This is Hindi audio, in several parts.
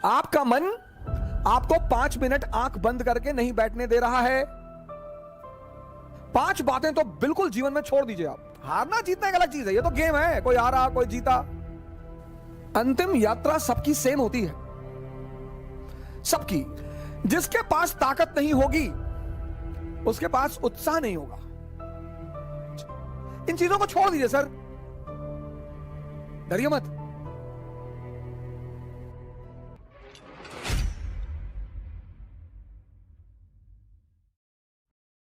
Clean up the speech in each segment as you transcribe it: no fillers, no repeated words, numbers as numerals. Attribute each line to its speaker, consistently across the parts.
Speaker 1: आपका मन आपको 5 मिनट आंख बंद करके नहीं बैठने दे रहा है। 5 बातें तो बिल्कुल जीवन में छोड़ दीजिए आप। हारना जीतना एक अलग चीज है, ये तो गेम है, कोई हारा कोई जीता। अंतिम यात्रा सबकी सेम होती है, सबकी। जिसके पास ताकत नहीं होगी उसके पास उत्साह नहीं होगा। इन चीजों को छोड़ दीजिए सर, डरिए मत।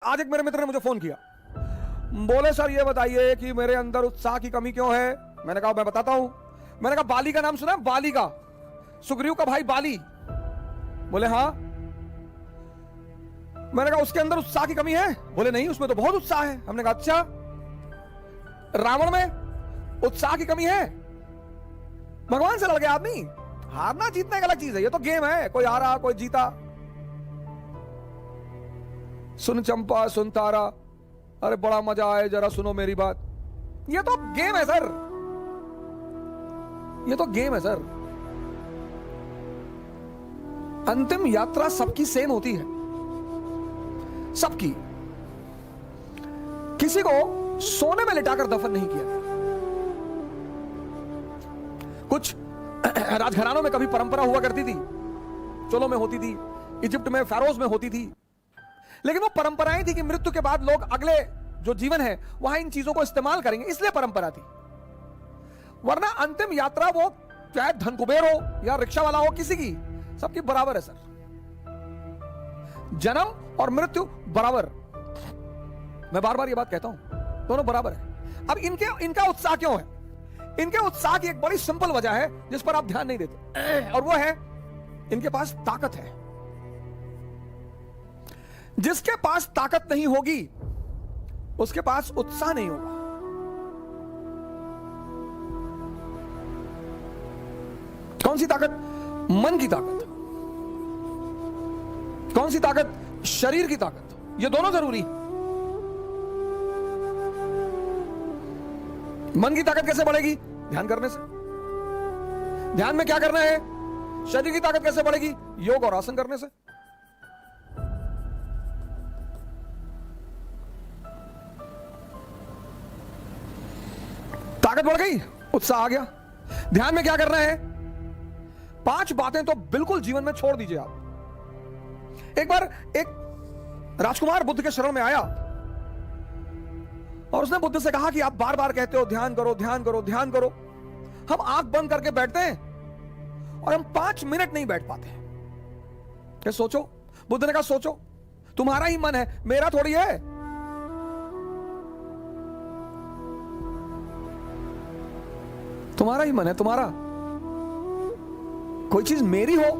Speaker 1: आज एक मेरे मित्र ने मुझे फोन किया, बोले सर ये बताइए कि मेरे अंदर उत्साह की कमी क्यों है। मैंने कहा मैं बताता हूं। मैंने कहा बाली का नाम सुना है? बाली का, सुग्रीव का भाई बाली। बोले हाँ। मैंने कहा उसके अंदर उत्साह की कमी है? बोले नहीं, उसमें तो बहुत उत्साह है। हमने कहा अच्छा, रावण में उत्साह की कमी है? भगवान से लड़ गया आदमी। हारना जीतना एक अलग चीज है, ये तो गेम है, कोई हारा कोई जीता। सुन चंपा सुन तारा, अरे बड़ा मजा आए, जरा सुनो मेरी बात। ये तो गेम है सर, ये तो गेम है सर। अंतिम यात्रा सबकी सेम होती है, सबकी। किसी को सोने में लिटाकर दफन नहीं किया। कुछ राजघरानों में कभी परंपरा हुआ करती थी, चोलों में होती थी, इजिप्ट में फेरोज में होती थी, लेकिन वो परंपराएं थी कि मृत्यु के बाद लोग अगले जो जीवन है वहां इन चीजों को इस्तेमाल करेंगे, इसलिए परंपरा थी। वरना अंतिम यात्रा वो चाहे धन कुबेर हो या रिक्शा वाला हो, किसी की, सबकी बराबर है सर। जन्म और मृत्यु बराबर। मैं बार बार ये बात कहता हूं, दोनों बराबर है। अब इनका उत्साह क्यों है? इनके उत्साह की एक बड़ी सिंपल वजह है जिस पर आप ध्यान नहीं देते, और वो है इनके पास ताकत है। जिसके पास ताकत नहीं होगी उसके पास उत्साह नहीं होगा। कौन सी ताकत? मन की ताकत। कौन सी ताकत? शरीर की ताकत। ये दोनों जरूरी। मन की ताकत कैसे बढ़ेगी? ध्यान करने से। ध्यान में क्या करना है? शरीर की ताकत कैसे बढ़ेगी? योग और आसन करने से। ताकत बढ़ गई, उत्साह आ गया। ध्यान में क्या करना है? 5 बातें तो बिल्कुल जीवन में छोड़ दीजिए आप। एक बार एक राजकुमार बुद्ध के शरण में आया और उसने बुद्ध से कहा कि आप बार बार कहते हो ध्यान करो ध्यान करो ध्यान करो, हम आंख बंद करके बैठते हैं और हम 5 मिनट नहीं बैठ पाते। क्या सोचो? बुद्ध ने कहा सोचो, तुम्हारा ही मन है, मेरा थोड़ी है। तुम्हारा ही मन है, तुम्हारा। कोई चीज मेरी हो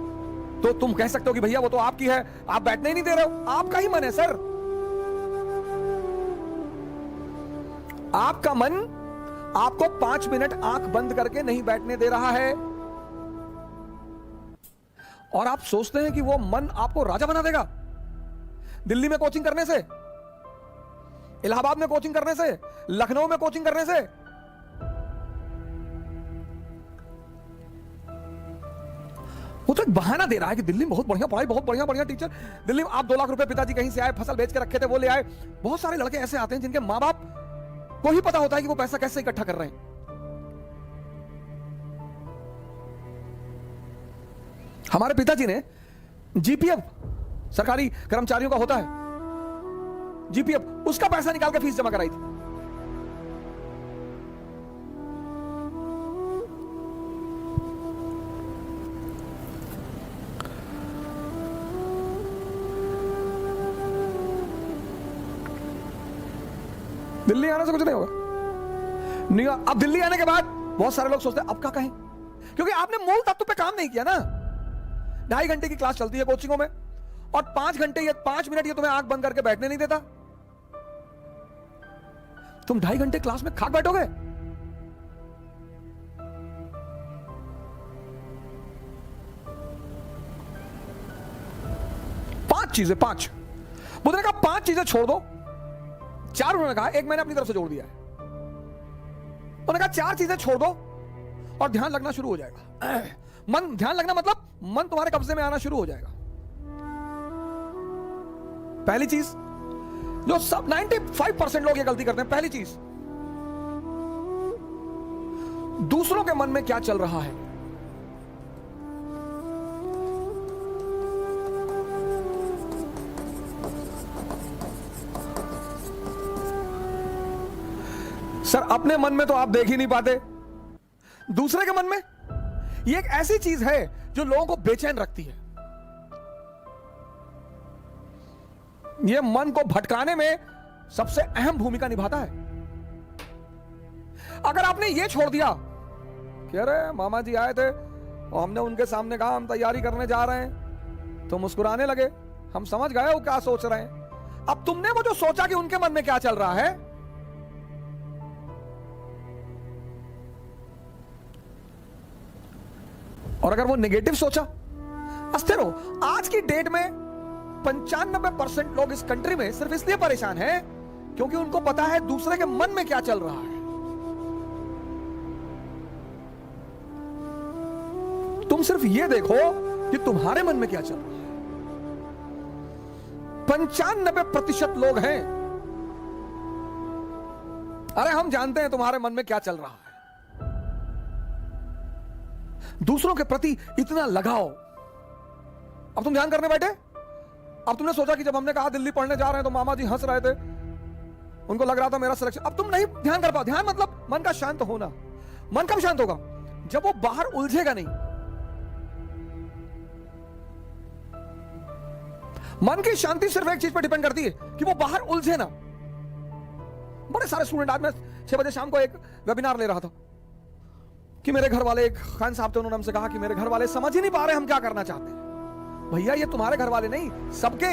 Speaker 1: तो तुम कह सकते हो कि भैया वो तो आपकी है, आप बैठने ही नहीं दे रहे हो। आपका ही मन है सर। आपका मन आपको 5 मिनट आंख बंद करके नहीं बैठने दे रहा है, और आप सोचते हैं कि वो मन आपको राजा बना देगा। दिल्ली में कोचिंग करने से, इलाहाबाद में कोचिंग करने से, लखनऊ में कोचिंग करने से, वो तो एक बहाना दे रहा है कि दिल्ली में बहुत बढ़िया पढ़ाई, बहुत बढ़िया टीचर। दिल्ली में आप 2 लाख रुपए पिताजी कहीं से आए, फसल बेच के रखे थे, वो ले आए। बहुत सारे लड़के ऐसे आते हैं जिनके मां बाप को ही पता होता है कि वो पैसा कैसे इकट्ठा कर रहे हैं। हमारे पिताजी ने जीपीएफ, सरकारी कर्मचारियों का होता है जीपीएफ, उसका पैसा निकाल के फीस जमा कराई थी। दिल्ली आने से कुछ नहीं होगा। नहीं, अब दिल्ली आने के बाद बहुत सारे लोग सोचते हैं अब क्या कहें, क्योंकि आपने मूल तत्व पे काम नहीं किया ना। 2.5 घंटे की क्लास चलती है कोचिंगों में, और 5 घंटे या 5 मिनट ये तुम्हें आंख बंद करके बैठने नहीं देता। तुम 2.5 घंटे क्लास में खाक बैठोगे? पांच चीजें, 5 बुद्ध ने कहा 5 चीजें छोड़ दो। 4 उन्होंने कहा, एक मैंने अपनी तरफ से जोड़ दिया है। उन्होंने कहा 4 चीजें छोड़ दो और ध्यान लगना शुरू हो जाएगा। मन ध्यान लगना मतलब मन तुम्हारे कब्जे में आना शुरू हो जाएगा। पहली चीज जो सब 95% लोग ये गलती करते हैं, पहली चीज दूसरों के मन में क्या चल रहा है। सर अपने मन में तो आप देख ही नहीं पाते, दूसरे के मन में ये एक ऐसी चीज है जो लोगों को बेचैन रखती है। यह मन को भटकाने में सबसे अहम भूमिका निभाता है। अगर आपने यह छोड़ दिया कि अरे मामा जी आए थे और हमने उनके सामने कहा हम तैयारी करने जा रहे हैं, तो मुस्कुराने लगे, हम समझ गए वो क्या सोच रहे हैं। अब तुमने वो जो सोचा कि उनके मन में क्या चल रहा है, और अगर वो नेगेटिव सोचा, अस्थिर हो। आज की डेट में 95% लोग इस कंट्री में सिर्फ इसलिए परेशान हैं क्योंकि उनको पता है दूसरे के मन में क्या चल रहा है। तुम सिर्फ ये देखो कि तुम्हारे मन में क्या चल रहा है। 95% लोग हैं, अरे हम जानते हैं तुम्हारे मन में क्या चल रहा है। दूसरों के प्रति इतना लगाव। अब तुम ध्यान करने बैठे, अब तुमने सोचा कि जब हमने कहा दिल्ली पढ़ने जा रहे हैं तो मामा जी हंस रहे थे, उनको लग रहा था मेरा सिलेक्शन। अब तुम नहीं ध्यान कर पाओ। ध्यान मतलब मन का शांत होना। मन कब शांत होगा? जब वो बाहर उलझेगा नहीं। मन की शांति सिर्फ एक चीज पर डिपेंड करती है कि वो बाहर उलझे ना। बड़े सारे स्टूडेंट, आज मैं 6 बजे शाम को एक वेबिनार ले रहा था कि मेरे घर वाले, एक खान साहब थे, उन्होंने हमसे कहा कि मेरे घर वाले समझ ही नहीं पा रहे हम क्या करना चाहते हैं। भैया ये तुम्हारे घर वाले नहीं, सबके।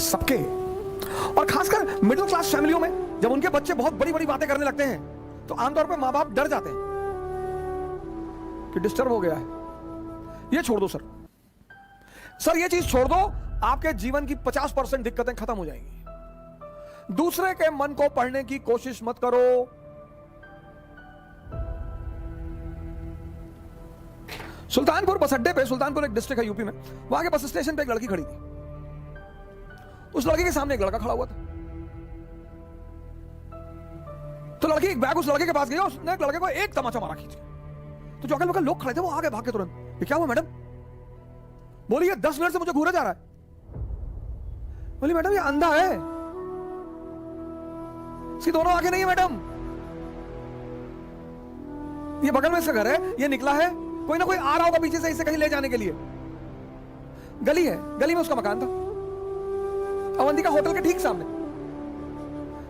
Speaker 1: सबके। और खासकर मिडिल क्लास फैमिलियों में जब उनके बच्चे बहुत बड़ी बड़ी बातें करने लगते हैं तो आमतौर पर मां बाप डर जाते हैं कि डिस्टर्ब हो गया है। ये छोड़ दो सर, ये चीज छोड़ दो, आपके जीवन की 50% दिक्कतें खत्म हो जाएंगी। दूसरे के मन को पढ़ने की कोशिश मत करो। सुल्तानपुर बस अड्डे पे, सुल्तानपुर एक डिस्ट्रिक्ट है यूपी में, वहां के बस स्टेशन पे एक लड़की खड़ी थी। उस लड़की के सामने एक लड़का खड़ा हुआ था। तो लड़की एक बैग उस लड़के के पास गई और उसने लड़के को एक तमाचा मारा खींच के। तो जो अगल बगल लोग खड़े थे वो आगे भाग के तुरंत, ये क्या हुआ मैडम? बोली ये 10 मिनट से मुझे घूरा जा रहा है। बोली मैडम ये अंधा है, इसकी दोनों आंखें नहीं है मैडम। ये बगल में इसका घर है, ये निकला है, कोई ना कोई आ रहा होगा पीछे से इसे कहीं ले जाने के लिए। गली है, गली में उसका मकान था, अवंतिका होटल के ठीक सामने।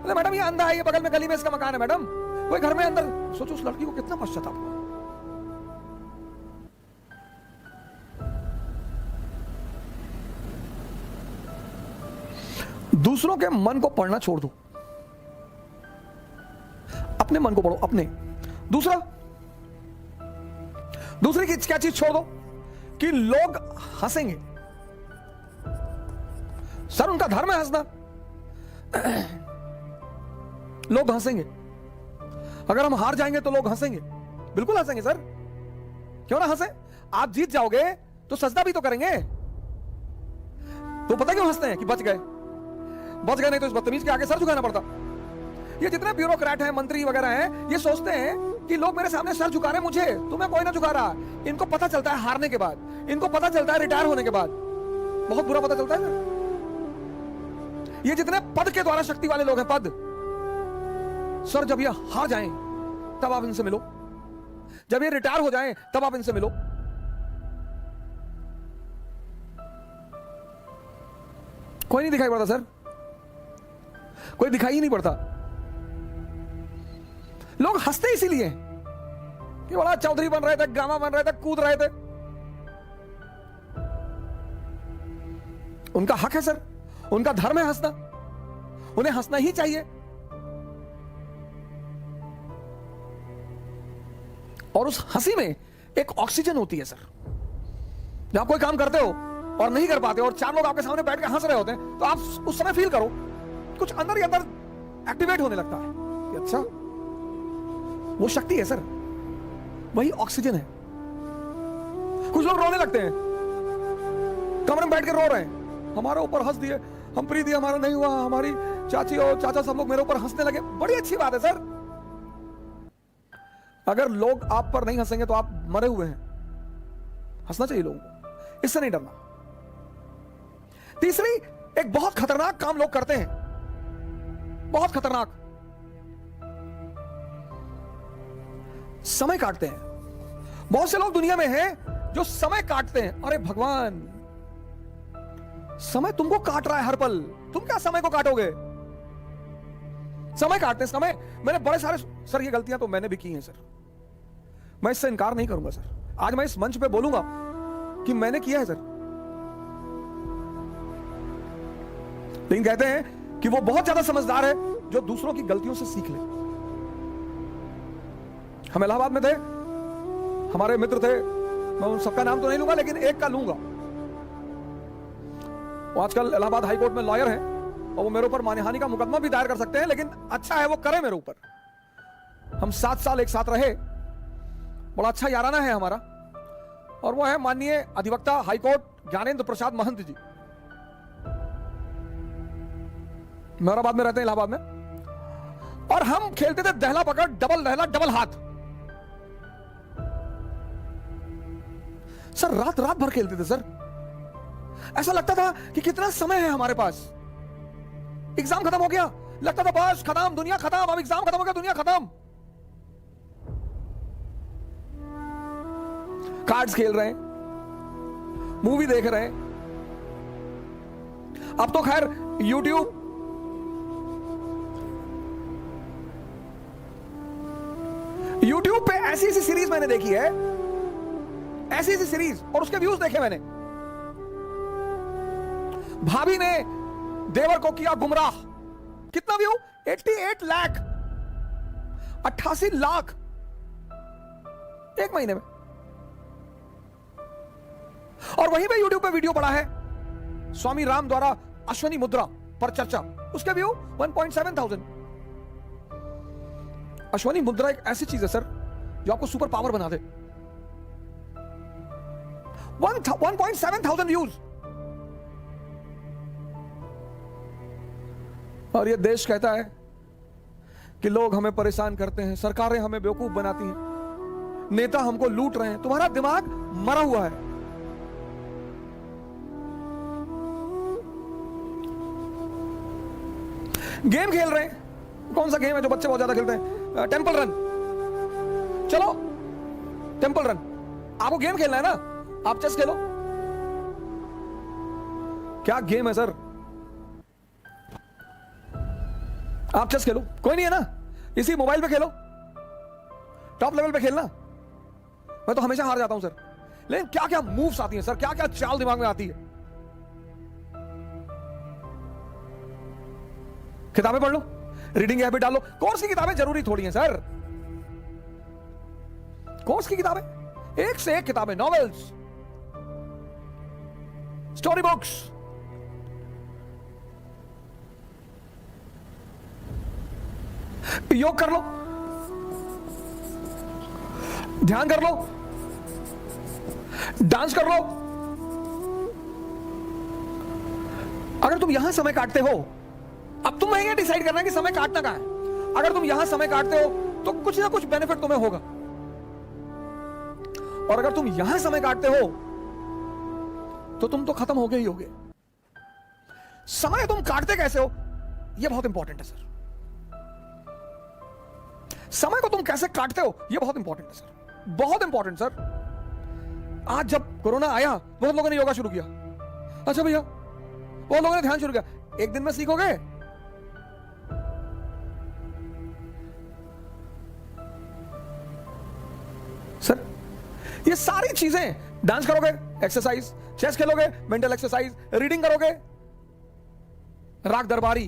Speaker 1: बोले मैडम ये अंधा है, ये बगल में गली में इसका मकान है मैडम, कोई घर में अंदर। सोचो उस लड़की को कितना पश्चाताप हुआ। दूसरों के मन को पढ़ना छोड़ दो, अपने मन को पढ़ो। अपने दूसरी की क्या चीज छोड़ दो कि लोग हंसेंगे। सर उनका धर्म है हंसना, लोग हंसेंगे। अगर हम हार जाएंगे तो लोग हंसेंगे, बिल्कुल हंसेंगे सर, क्यों ना हंसे। आप जीत जाओगे तो सजदा भी तो करेंगे। तो पता क्यों हंसते हैं कि बच गए, नहीं तो इस बदतमीज के आगे सर झुकाना पड़ता। ये जितने ब्यूरोक्रेट हैं, मंत्री वगैरह हैं, ये सोचते हैं कि लोग मेरे सामने सर झुका रहे हैं, मुझे तुम्हें कोई ना झुका रहा। इनको पता चलता है हारने के बाद, इनको पता चलता है रिटायर होने के बाद, बहुत बुरा पता चलता है ना। ये जितने पद के द्वारा शक्ति वाले लोग हैं, पद, सर जब ये हार जाएं तब आप इनसे मिलो, जब ये रिटायर हो जाएं तब आप इनसे मिलो। कोई नहीं दिखाई पड़ता सर, कोई दिखाई ही नहीं पड़ता। लोग हंसते इसीलिए कि बड़ा चौधरी बन रहे थे, ड्रामा बन रहे थे, कूद रहे थे। उनका हक है सर, उनका धर्म है हंसना, उन्हें हंसना ही चाहिए। और उस हंसी में एक ऑक्सीजन होती है सर। जब आप कोई काम करते हो और नहीं कर पाते और 4 लोग आपके सामने बैठ के हंस रहे होते हैं, तो आप उस समय फील करो कुछ अंदर ही अंदर एक्टिवेट होने लगता है कि अच्छा वो शक्ति है सर, वही ऑक्सीजन है। कुछ लोग रोने लगते हैं, कमरे में बैठ के रो रहे हैं, हमारे ऊपर हंस दिए, हम प्रीति हमारा नहीं हुआ, हमारी चाची और चाचा सब लोग मेरे ऊपर हंसने लगे। बड़ी अच्छी बात है सर, अगर लोग आप पर नहीं हंसेंगे तो आप मरे हुए हैं। हंसना चाहिए लोगों को, इससे नहीं डरना। तीसरी, एक बहुत खतरनाक काम लोग करते हैं, बहुत खतरनाक, समय काटते हैं। बहुत से लोग दुनिया में हैं जो समय काटते हैं। अरे भगवान, समय तुमको काट रहा है हर पल, तुम क्या समय को काटोगे? समय काटते हैं, समय। मैंने बड़े सारे सर, ये गलतियां तो मैंने भी की हैं सर, मैं इससे इनकार नहीं करूंगा सर। आज मैं इस मंच पे बोलूंगा कि मैंने किया है सर। लेकिन कहते हैं कि वो बहुत ज्यादा समझदार है जो दूसरों की गलतियों से सीख ले। हम इलाहाबाद में थे, हमारे मित्र थे, मैं उन सबका नाम तो नहीं लूंगा लेकिन एक का लूंगा। वो आजकल इलाहाबाद हाई कोर्ट में लॉयर है और वो मेरे ऊपर मानहानि का मुकदमा भी दायर कर सकते हैं, लेकिन अच्छा है वो करे मेरे ऊपर। हम 7 साल एक साथ रहे, बड़ा अच्छा याराना है हमारा, और वो है माननीय अधिवक्ता हाईकोर्ट ज्ञानेंद्र प्रसाद महंत जी। मेहराबाद में रहते हैं, इलाहाबाद में। और हम खेलते थे दहला पकड़, डबल दहला, डबल हाथ। सर रात रात भर खेलते थे सर, ऐसा लगता था कि कितना समय है हमारे पास। एग्जाम खत्म हो गया, लगता था बस खत्म, दुनिया खत्म, अब एग्जाम खत्म हो गया, दुनिया खत्म। कार्ड्स खेल रहे हैं, मूवी देख रहे हैं। अब तो खैर यूट्यूब पे ऐसी ऐसी सीरीज मैंने देखी है, ऐसी ऐसी सीरीज, और उसके व्यूज देखे मैंने। भाभी ने देवर को किया गुमराह, कितना व्यू? 88 लाख, 88 लाख एक महीने में। और वहीं पे यूट्यूब पे वीडियो पड़ा है स्वामी राम द्वारा अश्वनी मुद्रा पर चर्चा, उसके व्यू 1.7 अश्वनी मुद्रा एक ऐसी चीज है सर जो आपको सुपर पावर बना दे। 1.7 व्यूज। और ये देश कहता है कि लोग हमें परेशान करते हैं, सरकारें हमें बेवकूफ बनाती हैं, नेता हमको लूट रहे हैं। तुम्हारा दिमाग मरा हुआ है। गेम खेल रहे हैं, कौन सा गेम है जो बच्चे बहुत ज्यादा खेलते हैं? Temple run. चलो टेंपल रन, आपको गेम खेलना है ना, आप चेस खेलो। क्या गेम है सर? आप चेस खेलो, कोई नहीं है ना, इसी मोबाइल पे खेलो, टॉप लेवल पे खेलना। मैं तो हमेशा हार जाता हूं सर, लेकिन क्या क्या मूव्स आती हैं सर, क्या क्या चाल दिमाग में आती है। किताबें पढ़ लो, रीडिंग हैबिट डालो। कोर्स की किताबें जरूरी थोड़ी हैं सर, कोर्स की किताबें, एक से एक किताबें, नॉवेल्स, स्टोरी बुक्स। योग कर लो, ध्यान कर लो, डांस कर लो। अगर तुम यहां समय काटते हो, अब तुम ये डिसाइड करना है कि समय काटना कहां है। अगर तुम यहां समय काटते हो तो कुछ ना कुछ बेनिफिट तुम्हें होगा, और अगर तुम यहां समय काटते हो तो तुम तो खत्म हो गए ही होगे। समय तुम काटते कैसे हो, यह बहुत इंपॉर्टेंट है सर। समय को तुम कैसे काटते हो, यह बहुत इंपॉर्टेंट है सर, बहुत इंपॉर्टेंट सर। आज जब कोरोना आया, बहुत लोगों ने योगा शुरू किया। अच्छा भैया, बहुत लोगों ने ध्यान शुरू किया। एक दिन में सीखोगे? सर ये सारी चीजें, डांस करोगे एक्सरसाइज, चेस खेलोगे मेंटल एक्सरसाइज, रीडिंग करोगे, राग दरबारी,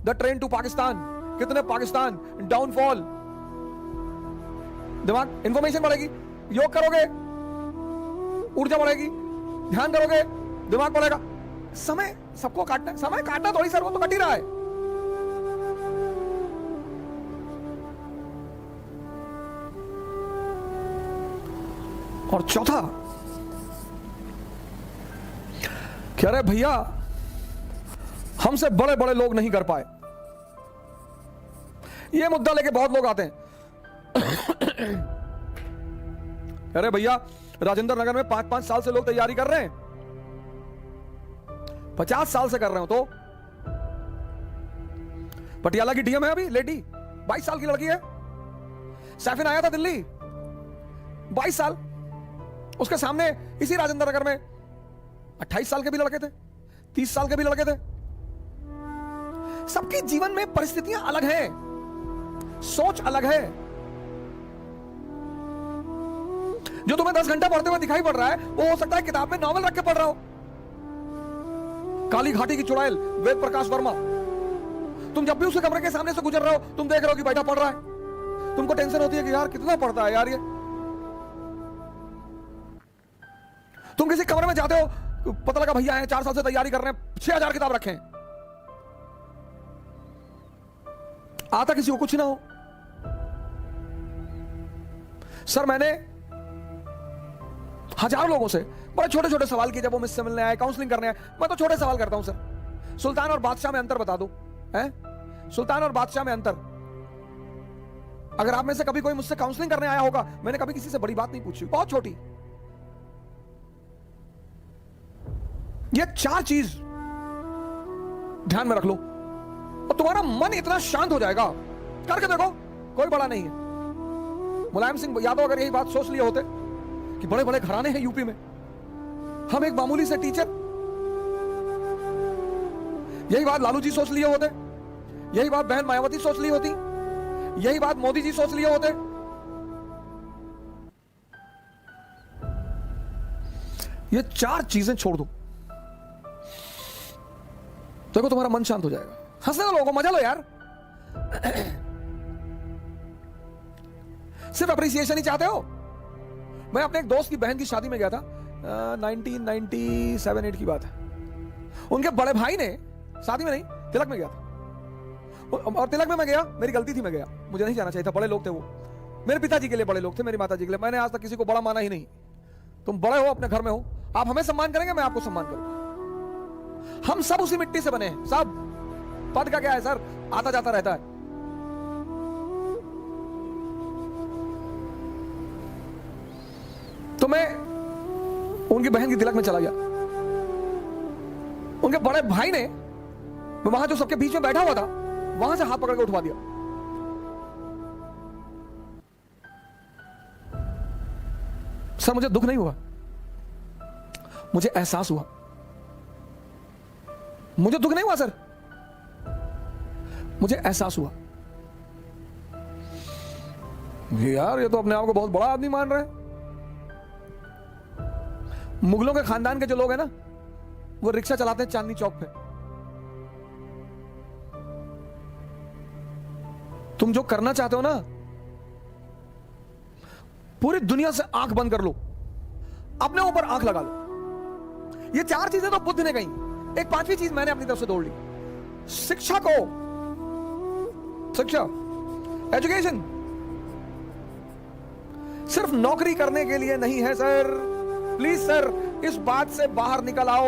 Speaker 1: द ट्रेन टू पाकिस्तान, कितने पाकिस्तान, डाउनफॉल, दिमाग, इंफॉर्मेशन बढ़ेगी। योग करोगे, ऊर्जा बढ़ेगी। ध्यान करोगे, दिमाग बढ़ेगा। समय सबको काटना है, समय काटना थोड़ी सर, वो तो कट ही रहा है। और चौथा, कह रहे भैया हमसे बड़े बड़े लोग नहीं कर पाए। ये मुद्दा लेके बहुत लोग आते हैं। कह रहे भैया राजेंद्र नगर में 5-5 साल से लोग तैयारी कर रहे हैं, 50 साल से कर रहे हो। तो पटियाला की डीएम है अभी लेडी, 22 साल की लड़की है। सैफिन आया था दिल्ली, 22 साल। उसके सामने इसी राजेंद्र नगर में 28 साल के भी लड़के थे, 30 साल के भी लड़के थे। सबके जीवन में परिस्थितियां अलग हैं, सोच अलग है। जो तुम्हें 10 घंटा पढ़ते हुए दिखाई पड़ रहा है, वो हो सकता है किताब में नॉवल रख के पढ़ रहा हो। काली घाटी की चुड़ैल वेद प्रकाश वर्मा, तुम जब भी उसके कमरे के सामने से गुजर रहे हो, तुम देख रहे हो कि बैठा पढ़ रहा है। तुमको टेंशन होती है कि यार कितना पढ़ता है यार ये। तुम किसी कमरे में जाते हो, पता लगा भैया है 4 साल से तैयारी कर रहे हैं, 6000 किताब रखे हैं। आता किसी को कुछ ना हो। सर मैंने हजारों लोगों से बड़े छोटे छोटे सवाल किए जब वो मुझसे मिलने आए, काउंसलिंग करने आए। मैं तो छोटे सवाल करता हूं सर, सुल्तान और बादशाह में अंतर बता दो। हैं? सुल्तान और बादशाह में अंतर। अगर आप में से कभी कोई मुझसे काउंसलिंग करने आया होगा, मैंने कभी किसी से बड़ी बात नहीं पूछी, बहुत छोटी। ये 4 चीज ध्यान में रख लो और तुम्हारा मन इतना शांत हो जाएगा। करके देखो, कोई बड़ा नहीं है। मुलायम सिंह यादव अगर यही बात सोच लिए होते कि बड़े बड़े घराने हैं यूपी में, हम एक मामूली से टीचर, यही बात लालू जी सोच लिए होते, यही बात बहन मायावती सोच ली होती, यही बात मोदी जी सोच लिए होते। ये 4 चीजें छोड़ दो, देखो तुम्हारा मन शांत हो जाएगा। हंसने दो लोगों को, मजा लो यार। सिर्फ अप्रिसिएशन ही चाहते हो। मैं अपने एक दोस्त की बहन की शादी में गया था, 1997-8 की बात है। उनके बड़े भाई ने, शादी में नहीं, तिलक में गया था। और तिलक में मैं गया, मेरी गलती थी, मैं गया, मुझे नहीं जाना चाहिए था। बड़े लोग थे वो, मेरे पिताजी के लिए बड़े लोग थे, मेरी माता जी के लिए। मैंने आज तक किसी को बड़ा माना ही नहीं। तुम बड़े हो, अपने घर में हो, आप हमें सम्मान करेंगे, मैं आपको सम्मान करूंगा। हम सब उसी मिट्टी से बने हैं, सब। पद का क्या है सर, आता जाता रहता है। तो मैं उनकी बहन की तिलक में चला गया। उनके बड़े भाई ने, वहां जो सबके बीच में बैठा हुआ था, वहां से हाथ पकड़ के उठवा दिया। सर मुझे दुख नहीं हुआ, मुझे एहसास हुआ। मुझे दुख नहीं हुआ सर, मुझे एहसास हुआ यार ये तो अपने आप को बहुत बड़ा आदमी मान रहे हैं। मुगलों के खानदान के जो लोग हैं ना, वो रिक्शा चलाते हैं चांदनी चौक पे। तुम जो करना चाहते हो ना, पूरी दुनिया से आंख बंद कर लो, अपने ऊपर आंख लगा लो। ये 4 चीजें तो बुद्ध ने कही, एक 5वीं चीज मैंने अपनी तरफ से जोड़ ली। शिक्षा को, शिक्षा, एजुकेशन सिर्फ नौकरी करने के लिए नहीं है सर। प्लीज सर, इस बात से बाहर निकल आओ।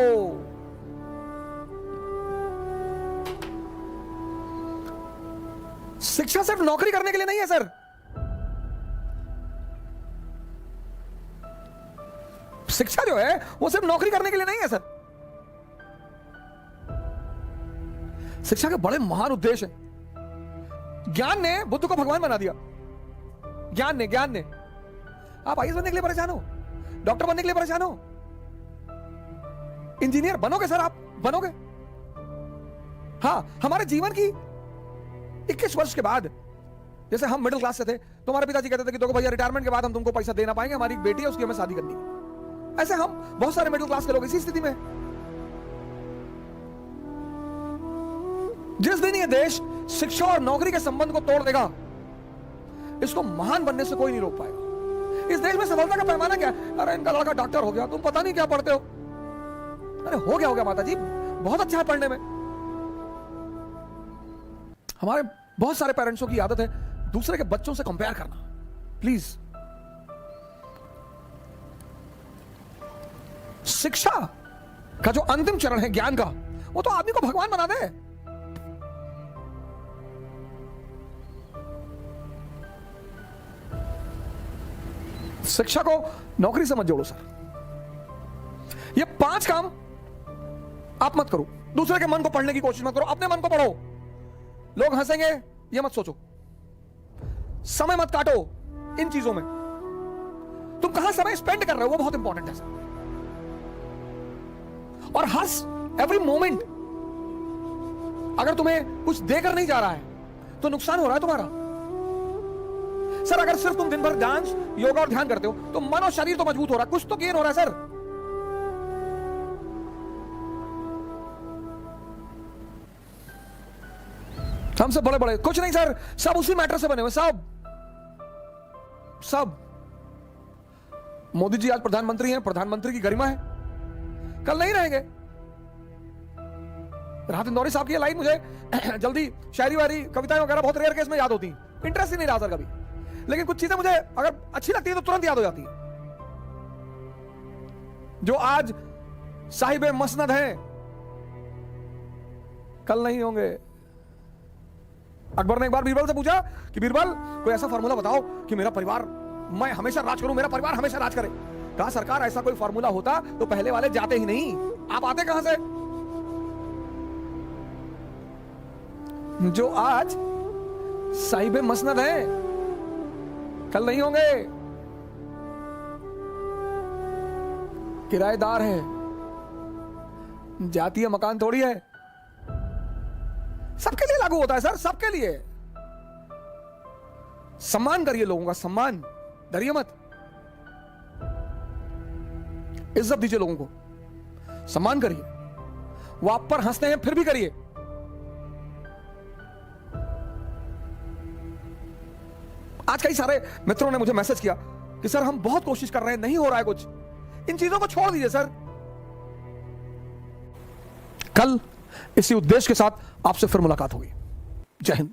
Speaker 1: शिक्षा सिर्फ नौकरी करने के लिए नहीं है सर। शिक्षा जो है वो सिर्फ नौकरी करने के लिए नहीं है सर। शिक्षा के बड़े महान उद्देश्य हैं। ज्ञान ने बुद्ध को भगवान बना दिया। ज्ञान ने आप आईएएस बनने के लिए परेशान हो, डॉक्टर बनने के लिए परेशान हो, इंजीनियर बनोगे सर, आप बनोगे। हाँ, हमारे जीवन की 21 वर्ष के बाद, जैसे हम मिडिल क्लास से थे, तो हमारे पिताजी कहते थे कि देखो भैया रिटायरमेंट के बाद हम तुमको पैसा दे ना पाएंगे, हमारी एक बेटी है उसकी हमें शादी करनी है। ऐसे हम बहुत सारे मिडिल क्लास के लोग इसी स्थिति में। जिस दिन ये देश शिक्षा और नौकरी के संबंध को तोड़ देगा, इसको महान बनने से कोई नहीं रोक पाएगा। इस देश में सफलता का पैमाना क्या है? अरे इनका लड़का डॉक्टर हो गया, तुम पता नहीं क्या पढ़ते हो। अरे हो गया माता जी, बहुत अच्छा है पढ़ने में। हमारे बहुत सारे पेरेंट्सों की आदत है दूसरे के बच्चों से कंपेयर करना। प्लीज, शिक्षा का जो अंतिम चरण है ज्ञान का, वो तो आदमी को भगवान बना दे। शिक्षा को नौकरी से मत जोड़ो सर। ये 5 काम आप मत करो। दूसरे के मन को पढ़ने की कोशिश मत करो, अपने मन को पढ़ो। लोग हंसेंगे ये मत सोचो। समय मत काटो इन चीजों में। तुम कहां समय स्पेंड कर रहे हो वो बहुत इंपॉर्टेंट है सर। और हर एवरी मोमेंट अगर तुम्हें कुछ देकर नहीं जा रहा है तो नुकसान हो रहा है तुम्हारा। सर अगर सिर्फ तुम दिन भर डांस, योगा और ध्यान करते हो तो मन और शरीर तो मजबूत हो रहा है, कुछ तो गेन हो रहा है सर। हम सब बड़े बड़े कुछ नहीं सर, सब उसी मैटर से बने हुए, सब। मोदी जी आज प्रधानमंत्री हैं, प्रधानमंत्री की गरिमा है, कल नहीं रहेंगे। राहत इंदौरी साहब की लाइन मुझे जल्दी शायरी वारी कविताएं वगैरह बहुत रेयर केस में याद होती, इंटरेस्ट ही नहीं रहा सर कभी, लेकिन कुछ चीजें मुझे अगर अच्छी लगती है तो तुरंत याद हो जाती है। जो आज साहिबे मसनद हैं कल नहीं होंगे। अकबर ने एक बार बीरबल से पूछा कि बीरबल कोई ऐसा फार्मूला बताओ कि मेरा परिवार, मैं हमेशा राज करूं, मेरा परिवार हमेशा राज करे। कहा सरकार ऐसा कोई फार्मूला होता तो पहले वाले जाते ही नहीं, आप आते कहां से? जो आज साहिबे मसनद हैं कल नहीं होंगे, किराएदार है, जातीय मकान थोड़ी है। सबके लिए लागू होता है सर, सबके लिए। सम्मान करिए लोगों का, सम्मान डरिए मत, इज्जत दीजिए लोगों को, सम्मान करिए। वो आप पर हंसते हैं फिर भी करिए। आज कई सारे मित्रों ने मुझे मैसेज किया कि सर हम बहुत कोशिश कर रहे हैं, नहीं हो रहा है कुछ। इन चीजों को छोड़ दीजिए सर। कल इसी उद्देश्य के साथ आपसे फिर मुलाकात होगी। जय हिंद।